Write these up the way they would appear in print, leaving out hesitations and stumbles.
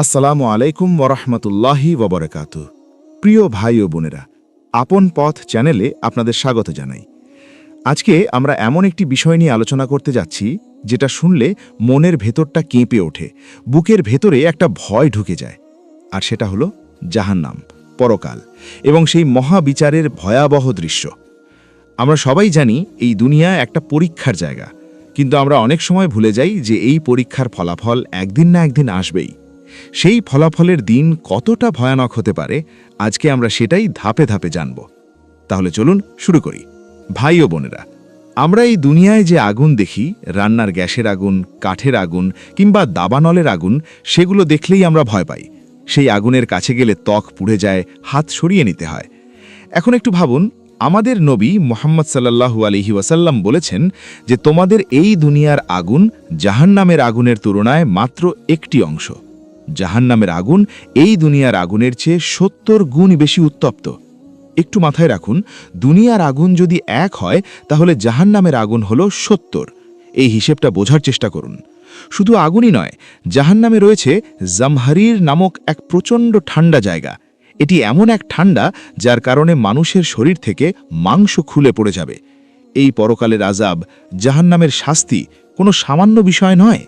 আসসালামু আলাইকুম ওরহমতুল্লাহি ওবরাকাতু। প্রিয় ভাই ও বোনেরা, আপন পথ চ্যানেলে আপনাদের স্বাগত জানাই। আজকে আমরা এমন একটি বিষয় নিয়ে আলোচনা করতে যাচ্ছি যেটা শুনলে মনের ভেতরটা কেঁপে ওঠে, বুকের ভেতরে একটা ভয় ঢুকে যায়। আর সেটা হলো জাহান্নাম, পরকাল এবং সেই মহাবিচারের ভয়াবহ দৃশ্য। আমরা সবাই জানি এই দুনিয়া একটা পরীক্ষার জায়গা, কিন্তু আমরা অনেক সময় ভুলে যাই যে এই পরীক্ষার ফলাফল একদিন না একদিন আসবেই। সেই ফলাফলের দিন কতটা ভয়ানক হতে পারে, আজকে আমরা সেটাই ধাপে ধাপে জানব। তাহলে চলুন শুরু করি। ভাই ও বোনেরা, আমরা এই দুনিয়ায় যে আগুন দেখি, রান্নার গ্যাসের আগুন, কাঠের আগুন কিংবা দাবানলের আগুন, সেগুলো দেখলেই আমরা ভয় পাই। সেই আগুনের কাছে গেলে ত্বক পুড়ে যায়, হাত সরিয়ে নিতে হয়। এখন একটু ভাবুন, আমাদের নবী মুহাম্মদ সাল্লাল্লাহু আলাইহি ওয়াসাল্লাম বলেছেন যে তোমাদের এই দুনিয়ার আগুন জাহান্নামের আগুনের তুলনায় মাত্র একটি অংশ। জাহান্নামের আগুন এই দুনিয়ার আগুনের চেয়ে ৭০ গুণ বেশি উত্তপ্ত। একটু মাথায় রাখুন, দুনিয়ার আগুন যদি ১ হয় তাহলে জাহান্নামের আগুন হলো ৭০। এই হিসেবটা বোঝার চেষ্টা করুন। শুধু আগুনই নয়, জাহান্নামে রয়েছে জামহারির নামক এক প্রচণ্ড ঠান্ডা জায়গা। এটি এমন এক ঠান্ডা যার কারণে মানুষের শরীর থেকে মাংস খুলে পড়ে যাবে। এই পরকালের আযাব, জাহান্নামের শাস্তি কোনো সামান্য বিষয় নয়।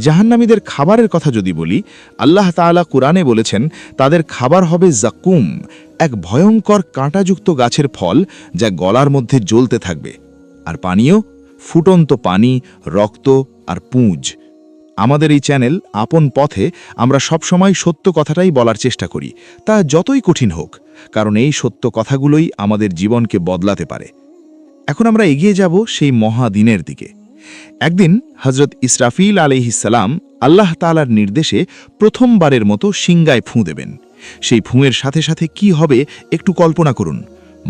জাহান্নামীদের খাবারের কথা যদি বলি, আল্লাহ তাআলা কুরআনে বলেছেন তাদের খাবার হবে জাকুম, এক ভয়ঙ্কর কাঁটাযুক্ত গাছের ফল যা গলার মধ্যে জ্বলতে থাকবে। আর পানীয়, ফুটন্ত পানি, রক্ত আর পুঁজ। আমাদের এই চ্যানেল আপন পথে আমরা সবসময় সত্য কথাটাই বলার চেষ্টা করি, তা যতই কঠিন হোক, কারণ এই সত্য কথাগুলোই আমাদের জীবনকে বদলাতে পারে। এখন আমরা এগিয়ে যাব সেই মহাদিনের দিকে। একদিন হযরত ইসরাফিল আলাইহিসসালাম আল্লাহ তাআলার নির্দেশে প্রথমবারের মতো সিংগায় ফুঁ দেবেন। সেই ফুঁয়ের সাথে সাথে কি হবে একটু কল্পনা করুন।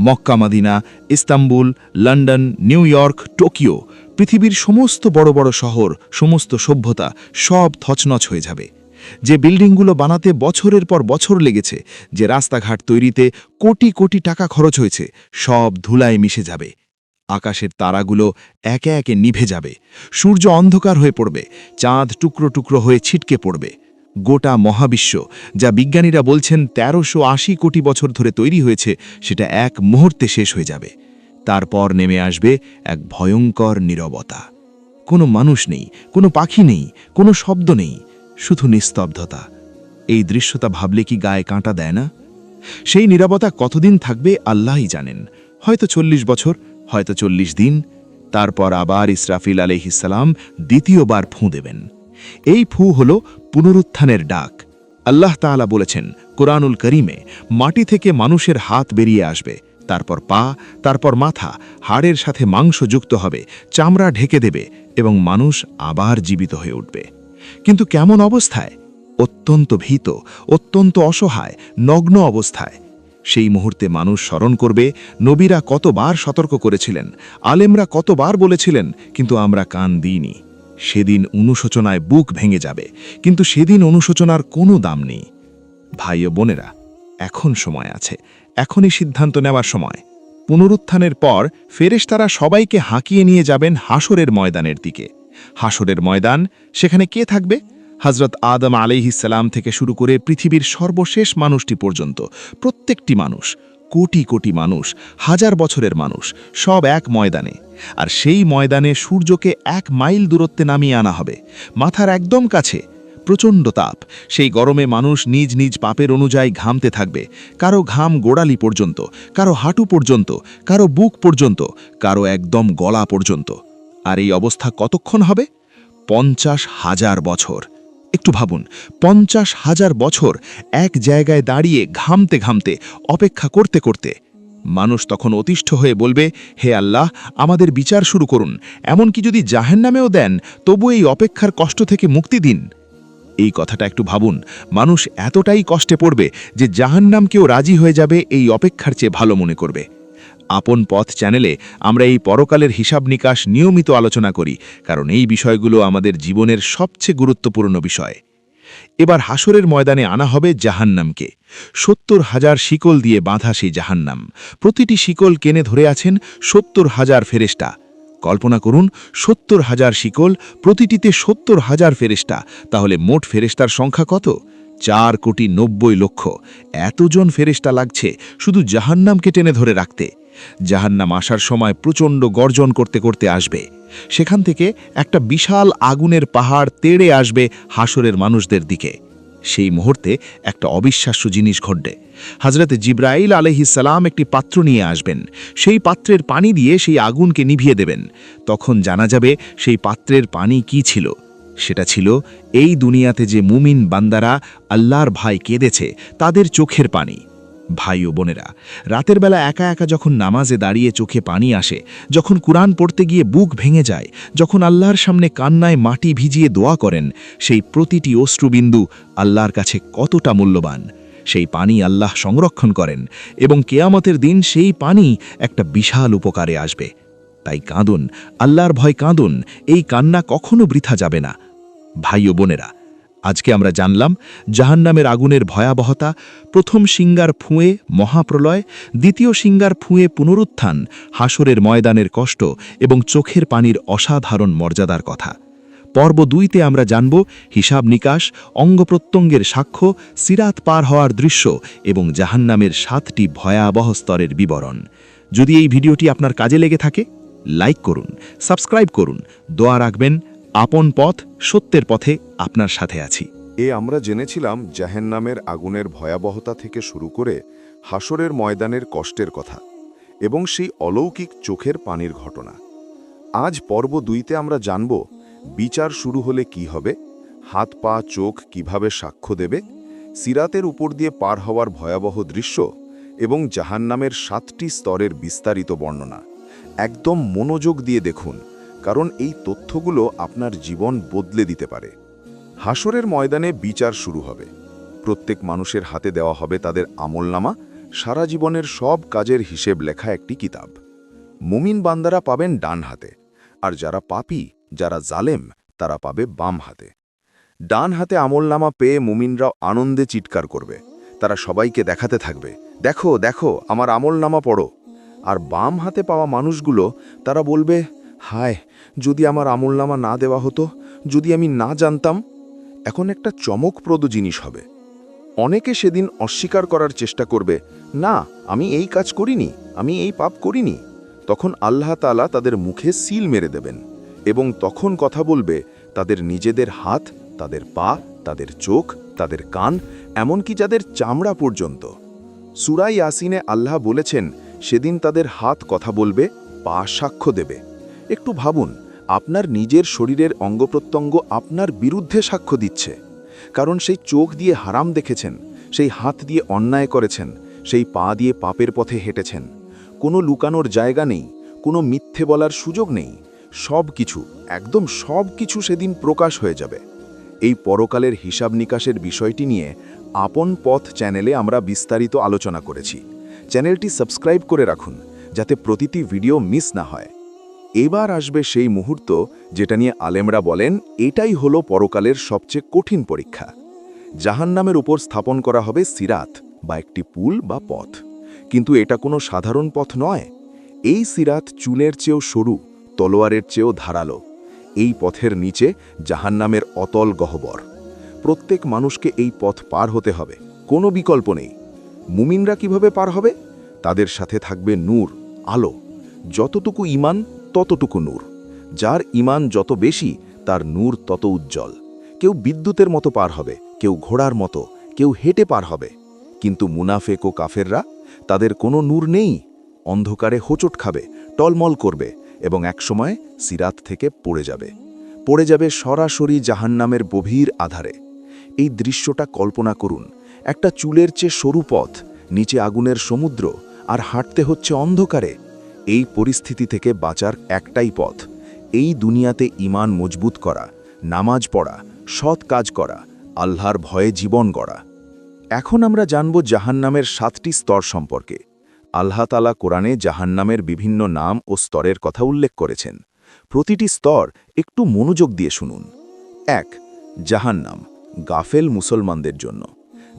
Mecca, Medina, Istanbul, London, New York, Tokyo, পৃথিবীর সমস্ত বড় বড় শহর, সমস্ত সভ্যতা সব থচনচ হয়ে যাবে। যে বিল্ডিংগুলো বানাতে বছরের পর বছর লেগেছে, যে রাস্তাঘাট তৈরিতে কোটি কোটি টাকা খরচ হয়েছে, সব ধুলায় মিশে যাবে। আকাশের তারাগুলো একে একে নিভে যাবে, সূর্য অন্ধকার হয়ে পড়বে, চাঁদ টুকরো টুকরো হয়ে ছিটকে পড়বে। গোটা মহাবিশ্ব, যা বিজ্ঞানীরা বলছেন ১৩৮০ কোটি বছর ধরে তৈরি হয়েছে, সেটা এক মুহূর্তে শেষ হয়ে যাবে। তারপর নেমে আসবে এক ভয়ঙ্কর নীরবতা। কোনো মানুষ নেই, কোনো পাখি নেই, কোনো শব্দ নেই, শুধু নিস্তব্ধতা। এই দৃশ্যটা ভাবলে কি গায়ে কাঁটা দেয় না? সেই নীরবতা কতদিন থাকবে আল্লাহই জানেন। হয়তো ৪০ বছর, হয়তো ৪০ দিন। তারপর আবার ইসরাফিল আলাইহিসসালাম দ্বিতীয়বার ফুঁ দেবেন। এই ফুঁ হল পুনরুত্থানের ডাক। আল্লাহ তাআলা বলেছেন কুরআনুল করিমে, মাটি থেকে মানুষের হাত বেরিয়ে আসবে, তারপর পা, তারপর মাথা, হাড়ের সাথে মাংস যুক্ত হবে, চামড়া ঢেকে দেবে এবং মানুষ আবার জীবিত হয়ে উঠবে। কিন্তু কেমন অবস্থায়? অত্যন্ত ভীত, অত্যন্ত অসহায়, নগ্ন অবস্থায়। সেই মুহূর্তে মানুষ স্মরণ করবে নবীরা কতবার সতর্ক করেছিলেন, আলেমরা কতবার বলেছিলেন, কিন্তু আমরা কান দিইনি। সেদিন অনুশোচনায় বুক ভেঙে যাবে, কিন্তু সেদিন অনুশোচনার কোনো দাম নেই। ভাই ও বোনেরা, এখন সময় আছে, এখনই সিদ্ধান্ত নেওয়ার সময়। পুনরুত্থানের পর ফেরেশতারা সবাইকে হাঁকিয়ে নিয়ে যাবেন হাসরের ময়দানের দিকে। হাসরের ময়দান, সেখানে কে থাকবে? হযরত আদম আলাইহিসসালাম থেকে শুরু করে পৃথিবীর সর্বশেষ মানুষটি পর্যন্ত প্রত্যেকটি মানুষ, কোটি কোটি মানুষ, হাজার বছরের মানুষ, সব এক ময়দানে। আর সেই ময়দানে সূর্যকে ১ মাইল দূরত্বে নামিয়ে আনা হবে, মাথার একদম কাছে। প্রচণ্ড তাপ, সেই গরমে মানুষ নিজ নিজ পাপের অনুযায়ী ঘামতে থাকবে। কারো ঘাম গোড়ালি পর্যন্ত, কারো হাঁটু পর্যন্ত, কারো বুক পর্যন্ত, কারো একদম গলা পর্যন্ত। আর এই অবস্থা কতক্ষণ হবে? ৫০,০০০ বছর। একটু ভাবুন, ৫০,০০০ বছর এক জায়গায় দাঁড়িয়ে ঘামতে ঘামতে, অপেক্ষা করতে করতে। মানুষ তখন অতিষ্ঠ হয়ে বলবে, হে আল্লাহ, আমাদের বিচার শুরু করুন, এমনকি যদি জাহান্নামেও দেন তবু এই অপেক্ষার কষ্ট থেকে মুক্তি দিন। এই কথাটা একটু ভাবুন, মানুষ এতটাই কষ্টে পড়বে যে জাহান্নামকেও রাজি হয়ে যাবে, এই অপেক্ষার চেয়ে ভালো মনে করবে। আপন পথ চ্যানেলে আমরা এই পরকালের হিসাব নিকাশ নিয়মিত আলোচনা করি, কারণ এই বিষয়গুলো আমাদের জীবনের সবচেয়ে গুরুত্বপূর্ণ বিষয়। এবার হাসরের ময়দানে আনা হবে জাহান্নামকে। ৭০,০০০ শিকল দিয়ে বাঁধা সেই জাহান্নাম। প্রতিটি শিকল কেনে ধরে আছেন ৭০,০০০ ফেরেশতা। কল্পনা করুন, ৭০,০০০ শিকল, প্রতিটিতে ৭০,০০০ ফেরেশতা। তাহলে মোট ফেরেশতার সংখ্যা কত? 4,90,00,000 এতজন ফেরেশতা লাগছে শুধু জাহান্নামকে টেনে ধরে রাখতে। জাহান্নাম আসার সময় প্রচণ্ড গর্জন করতে করতে আসবে। সেখান থেকে একটা বিশাল আগুনের পাহাড় তেড়ে আসবে হাসরের মানুষদের দিকে। সেই মুহূর্তে একটা অবিশ্বাস্য জিনিস ঘটবে। হযরতে জিবরাইল আলাইহিস সালাম একটি পাত্র নিয়ে আসবেন। সেই পাত্রের পানি দিয়ে সেই আগুনকে নিভিয়ে দেবেন। তখন জানা যাবে সেই পাত্রের পানি কি ছিল। সেটা ছিল এই দুনিয়াতে যে মুমিন বান্দারা আল্লাহর ভয় কেঁদেছে তাদের চোখের পানি। ভাই ও বোনেরা, রাতের বেলা একা একা যখন নামাজে দাঁড়িয়ে চোখে পানি আসে, যখন কুরআন পড়তে গিয়ে বুক ভেঙে যায়, যখন আল্লাহর সামনে কান্নায় মাটি ভিজিয়ে দোয়া করেন, সেই প্রতিটি অশ্রুবিন্দু আল্লাহর কাছে কতটা মূল্যবান। সেই পানি আল্লাহ সংরক্ষণ করেন এবং কিয়ামতের দিন সেই পানি একটা বিশাল উপকারে আসবে। তাই কাঁদুন, আল্লাহর ভয় কাঁদুন, এই কান্না কখনো বৃথা যাবে না। ভাই ও বোনেরা, আজকে আমরা জানলাম জাহান্নামের আগুনের ভয়াবহতা, প্রথম সিঙ্গার ফুঁয়ে মহাপ্রলয়, দ্বিতীয় সিঙ্গার ফুঁয়ে পুনরুত্থান, হাসরের ময়দানের কষ্ট এবং চোখের পানির অসাধারণ মর্যাদার কথা। পর্ব 2তে আমরা জানব হিসাব নিকাশ, অঙ্গপ্রত্যঙ্গের সাক্ষ্য, সিরাত পার হওয়ার দৃশ্য এবং জাহান্নামের 7টি ভয়াবহ স্তরের বিবরণ। যদি এই ভিডিওটি আপনার কাজে লেগে থাকে, লাইক করুন, সাবস্ক্রাইব করুন, দোয়া রাখবেন। আপন পথ, সত্যের পথে আপনার সাথে আছি। আমরা জেনেছিলাম জাহান্নামের আগুনের ভয়াবহতা থেকে শুরু করে হাসরের ময়দানের কষ্টের কথা এবং সেই অলৌকিক চোখের পানির ঘটনা। আজ পর্ব 2তে আমরা জানব বিচার শুরু হলে কি হবে, হাত পা চোখ কিভাবে সাক্ষ্য দেবে, সিরাতের উপর দিয়ে পার হওয়ার ভয়াবহ দৃশ্য এবং জাহান্নামের 7টি স্তরের বিস্তারিত বর্ণনা। একদম মনোযোগ দিয়ে দেখুন, কারণ এই তথ্যগুলো আপনার জীবন বদলে দিতে পারে। হাসরের ময়দানে বিচার শুরু হবে। প্রত্যেক মানুষের হাতে দেওয়া হবে তাদের আমলনামা, সারা জীবনের সব কাজের হিসেব লেখা একটি কিতাব। মুমিন বান্দারা পাবেন ডান হাতে, আর যারা পাপী, যারা জালেম, তারা পাবে বাম হাতে। ডান হাতে আমলনামা পেয়ে মুমিনরাও আনন্দে চিৎকার করবে। তারা সবাইকে দেখাতে থাকবে, দেখো দেখো আমার আমলনামা পড়ো। আর বাম হাতে পাওয়া মানুষগুলো তারা বলবে, হায়, যদি আমার আমলনামা না দেওয়া হতো, যদি আমি না জানতাম। এখন একটা চমকপ্রদ জিনিস হবে। অনেকে সেদিন অস্বীকার করার চেষ্টা করবে, না, আমি এই কাজ করিনি, আমি এই পাপ করিনি। তখন আল্লাহ তাআলা তাদের মুখে সিল মেরে দেবেন এবং তখন কথা বলবে তাদের নিজেদের হাত, তাদের পা, তাদের চোখ, তাদের কান, এমনকি যাদের চামড়া পর্যন্ত। সূরা ইয়াসিনে আল্লাহ বলেছেন, সেদিন তাদের হাত কথা বলবে, পা সাক্ষ্য দেবে। একটু ভাবুন, আপনার নিজের শরীরের অঙ্গপ্রত্যঙ্গ আপনার বিরুদ্ধে সাক্ষ্য দিচ্ছে। কারণ সেই চোখ দিয়ে হারাম দেখেছেন, সেই হাত দিয়ে অন্যায় করেছেন, সেই পা দিয়ে পাপের পথে হেঁটেছেন। কোনো লুকানোর জায়গা নেই, কোনো মিথ্যে বলার সুযোগ নেই। সব কিছু, একদম সব কিছু সেদিন প্রকাশ হয়ে যাবে। এই পরকালের হিসাব নিকাশের বিষয়টি নিয়ে আপন পথ চ্যানেলে আমরা বিস্তারিত আলোচনা করেছি। চ্যানেলটি সাবস্ক্রাইব করে রাখুন, যাতে প্রতিটি ভিডিও মিস না হয়। এবার আসবে সেই মুহূর্ত যেটা নিয়ে আলেমরা বলেন এটাই হলো পরকালের সবচেয়ে কঠিন পরীক্ষা। জাহান্নামের উপর স্থাপন করা হবে সিরাত বা একটি পুল বা পথ। কিন্তু এটা কোনো সাধারণ পথ নয়। এই সিরাত চুলের চেয়েও সরু, তলোয়ারের চেয়েও ধারালো। এই পথের নিচে জাহান্নামের অতল গহ্বর। প্রত্যেক মানুষকে এই পথ পার হতে হবে, কোনো বিকল্প নেই। মুমিনরা কিভাবে পার হবে? তাদের সাথে থাকবে নূর, আলো। যতটুকু ঈমান ততটুকু নূর। যার ঈমান যত বেশি, তার নূর তত উজ্জ্বল। কেউ বিদ্যুতের মতো পার হবে, কেউ ঘোড়ার মতো, কেউ হেঁটে পার হবে। কিন্তু মুনাফেক ও কাফেররা, তাদের কোনো নূর নেই। অন্ধকারে হোঁচট খাবে, টলমল করবে এবং একসময় সিরাত থেকে পড়ে যাবে সরাসরি জাহান্নামের গভীর আধারে। এই দৃশ্যটা কল্পনা করুন, একটা চুলের চেয়ে সরু পথ, নিচে আগুনের সমুদ্র, আর হাঁটতে হচ্ছে অন্ধকারে। এই পরিস্থিতি থেকে বাঁচার একটাই পথ, এই দুনিয়াতে ঈমান মজবুত করা, নামাজ পড়া, সৎ কাজ করা, আল্লাহর ভয়ে জীবন গড়া। এখন আমরা জানব জাহান্নামের 7টি স্তর সম্পর্কে। আল্লাহ তাআলা কোরআনে জাহান্নামের বিভিন্ন নাম ও স্তরের কথা উল্লেখ করেছেন। প্রতিটি স্তর একটু মনোযোগ দিয়ে শুনুন। 1. জাহান্নাম, গাফেল মুসলমানদের জন্য।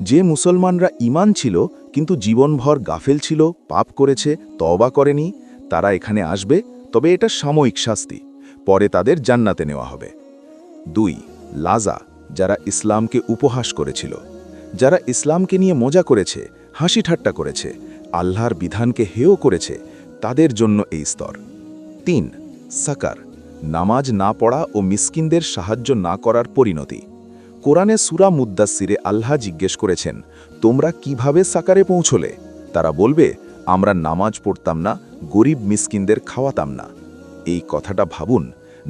যে মুসলমানরা ঈমান ছিল কিন্তু জীবনভর গাফেল ছিল, পাপ করেছে, তওবা করেনি, তারা এখানে আসবে, তবে এটা সাময়িক শাস্তি, পরে তাদের জান্নাতে নেওয়া হবে। 2. লাজা, যারা ইসলামকে উপহাস করেছিল। যারা ইসলামকে নিয়ে মজা করেছে, হাসি ঠাট্টা করেছে, আল্লাহর বিধানকে হেয় করেছে, তাদের জন্য এই স্তর। 3. সাকার, নামাজ না পড়া ও মিসকিনদের সাহায্য না করার পরিণতি। কোরআনে সূরা মুদ্দাসসিরে আল্লাহ জিজ্ঞেস করেছেন, তোমরা কিভাবে সাকারে পৌঁছলে? তারা বলবে, আমরা নামাজ পড়তাম না, গরিব মিসকিনদের খাওয়াতাম না। এই কথাটা ভাবুন,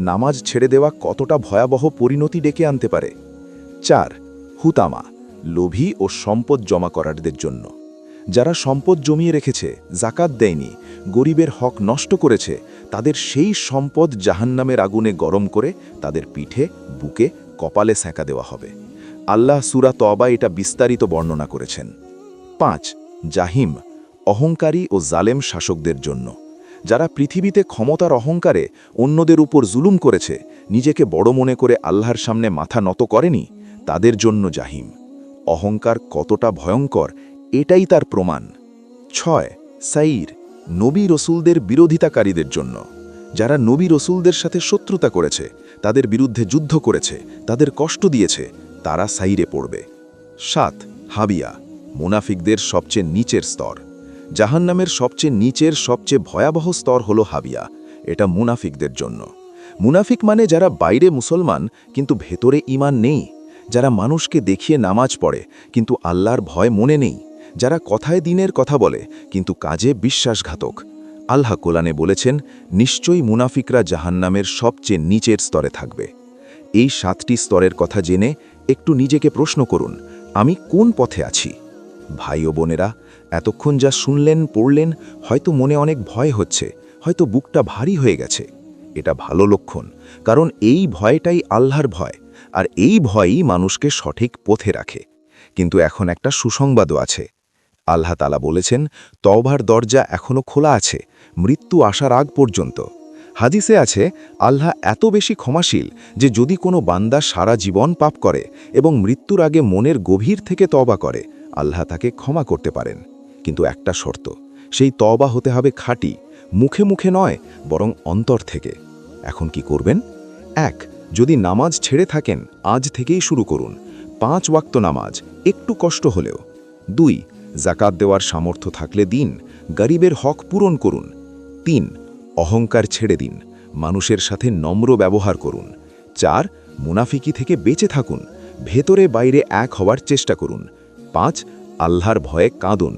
নামাজ ছেড়ে দেওয়া কতটা ভয়াবহ পরিণতি ডেকে আনতে পারে। 4. হুতামা, লোভী ও সম্পদ জমা করারদের জন্য। যারা সম্পদ জমিয়ে রেখেছে, জাকাত দেয়নি, গরিবের হক নষ্ট করেছে, তাদের সেই সম্পদ জাহান্নামের আগুনে গরম করে তাদের পিঠে, বুকে, কপালে সেঁকা দেওয়া হবে। আল্লাহ সূরা তওবা এটা বিস্তারিত বর্ণনা করেছেন। 5. জাহিম, অহংকারী ও জালেম শাসকদের জন্য। যারা পৃথিবীতে ক্ষমতার অহংকারে অন্যদের উপর জুলুম করেছে, নিজেকে বড় মনে করে আল্লাহর সামনে মাথা নত করেনি, তাদের জন্য জাহিম। অহংকার কতটা ভয়ঙ্কর, এটাই তার প্রমাণ। 6. সাইর, নবী রসুলদের বিরোধিতাকারীদের জন্য। যারা নবী রসুলদের সাথে শত্রুতা করেছে, তাদের বিরুদ্ধে যুদ্ধ করেছে, তাদের কষ্ট দিয়েছে, তারা সাইরে পড়বে। 7. হাবিয়া, মুনাফিকদের সবচেয়ে নিচের স্তর। জাহান্নামের সবচেয়ে নিচের সবচেয়ে ভয়াবহ স্তর হল হাবিয়া। এটা মুনাফিকদের জন্য। মুনাফিক মানে যারা বাইরে মুসলমান কিন্তু ভেতরে ঈমান নেই, যারা মানুষকে দেখিয়ে নামাজ পড়ে কিন্তু আল্লাহর ভয় মনে নেই, যারা কথায় দ্বীনের কথা বলে কিন্তু কাজে বিশ্বাসঘাতক। আল্লাহ কোরআনে বলেছেন, নিশ্চয়ই মুনাফিকরা জাহান্নামের সবচেয়ে নিচের স্তরে থাকবে। এই 7টি স্তরের কথা জেনে একটু নিজেকে প্রশ্ন করুন, আমি কোন পথে আছি? ভাই ও বোনেরা, এতক্ষণ যা শুনলেন, পড়লেন, হয়তো মনে অনেক ভয় হচ্ছে, হয়তো বুকটা ভারী হয়ে গেছে। এটা ভালো লক্ষণ, কারণ এই ভয়টাই আল্লাহর ভয়, আর এই ভয়ই মানুষকে সঠিক পথে রাখে। কিন্তু এখন একটা সুসংবাদও আছে। আল্লাহ তাআলা বলেছেন, তওবার দরজা এখনও খোলা আছে, মৃত্যু আসার আগ পর্যন্ত। হাদিসে আছে, আল্লাহ এত বেশি ক্ষমাশীল যে যদি কোনো বান্দা সারা জীবন পাপ করে এবং মৃত্যুর আগে মনের গভীর থেকে তওবা করে, আল্লাহ তাকে ক্ষমা করতে পারেন। কিন্তু একটা শর্ত, সেই তওবা হতে হবে খাঁটি, মুখে মুখে নয়, বরং অন্তর থেকে। এখন কি করবেন? 1. যদি নামাজ ছেড়ে থাকেন, আজ থেকেই শুরু করুন। 5 ওয়াক্ত নামাজ, একটু কষ্ট হলেও। 2. জাকাত দেওয়ার সামর্থ্য থাকলে দিন, গরিবের হক পূরণ করুন। 3. অহংকার ছেড়ে দিন, মানুষের সাথে নম্র ব্যবহার করুন। 4. মুনাফিকি থেকে বেঁচে থাকুন, ভেতরে বাইরে এক হওয়ার চেষ্টা করুন। 5. আল্লাহর ভয়ে কাঁদুন,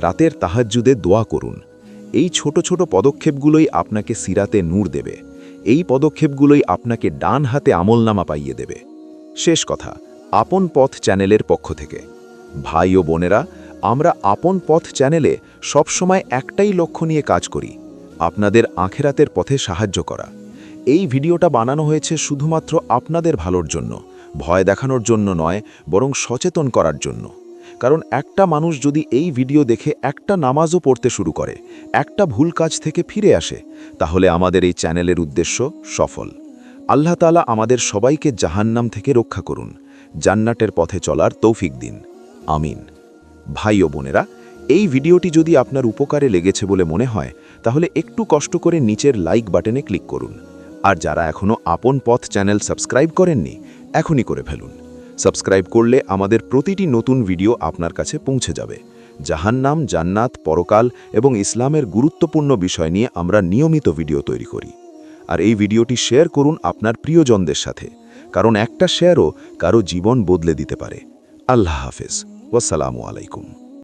রাতের তাহাজ্জুদে দোয়া করুন। এই ছোট ছোট পদক্ষেপগুলোই আপনাকে সিরাতে নূর দেবে। এই পদক্ষেপগুলোই আপনাকে ডান হাতে আমলনামা পাইয়ে দেবে। শেষ কথা, আপন পথ চ্যানেলের পক্ষ থেকে ভাই ও বোনেরা, আমরা আপন পথ চ্যানেলে সবসময় একটাই লক্ষ্য নিয়ে কাজ করি, আপনাদের আখেরাতের পথে সাহায্য করা। এই ভিডিওটা বানানো হয়েছে শুধুমাত্র আপনাদের ভালোর জন্য, ভয় দেখানোর জন্য নয়, বরং সচেতন করার জন্য। কারণ একটা মানুষ যদি এই ভিডিও দেখে একটা নামাজও পড়তে শুরু করে, একটা ভুল কাজ থেকে ফিরে আসে, তাহলে আমাদের এই চ্যানেলের উদ্দেশ্য সফল। আল্লাহ তাআলা আমাদের সবাইকে জাহান্নাম থেকে রক্ষা করুন, জান্নাতের পথে চলার তৌফিক দিন। আমিন। ভাই ও বোনেরা, এই ভিডিওটি যদি আপনার উপকারে লেগেছে বলে মনে হয়, তাহলে একটু কষ্ট করে নিচের লাইক বাটনে ক্লিক করুন। আর যারা এখনও আপন পথ চ্যানেল সাবস্ক্রাইব করেননি, এখনই করে ফেলুন। সাবস্ক্রাইব করলে আমাদের প্রতিটি নতুন ভিডিও আপনার কাছে পৌঁছে যাবে। জাহান্নাম, জান্নাত, পরকাল এবং ইসলামের গুরুত্বপূর্ণ বিষয় নিয়ে আমরা নিয়মিত ভিডিও তৈরি করি। আর এই ভিডিওটি শেয়ার করুন আপনার প্রিয়জনদের সাথে, কারণ একটা শেয়ারও কারো জীবন বদলে দিতে পারে। আল্লাহ হাফেজ। ওয়াসসালামু আলাইকুম।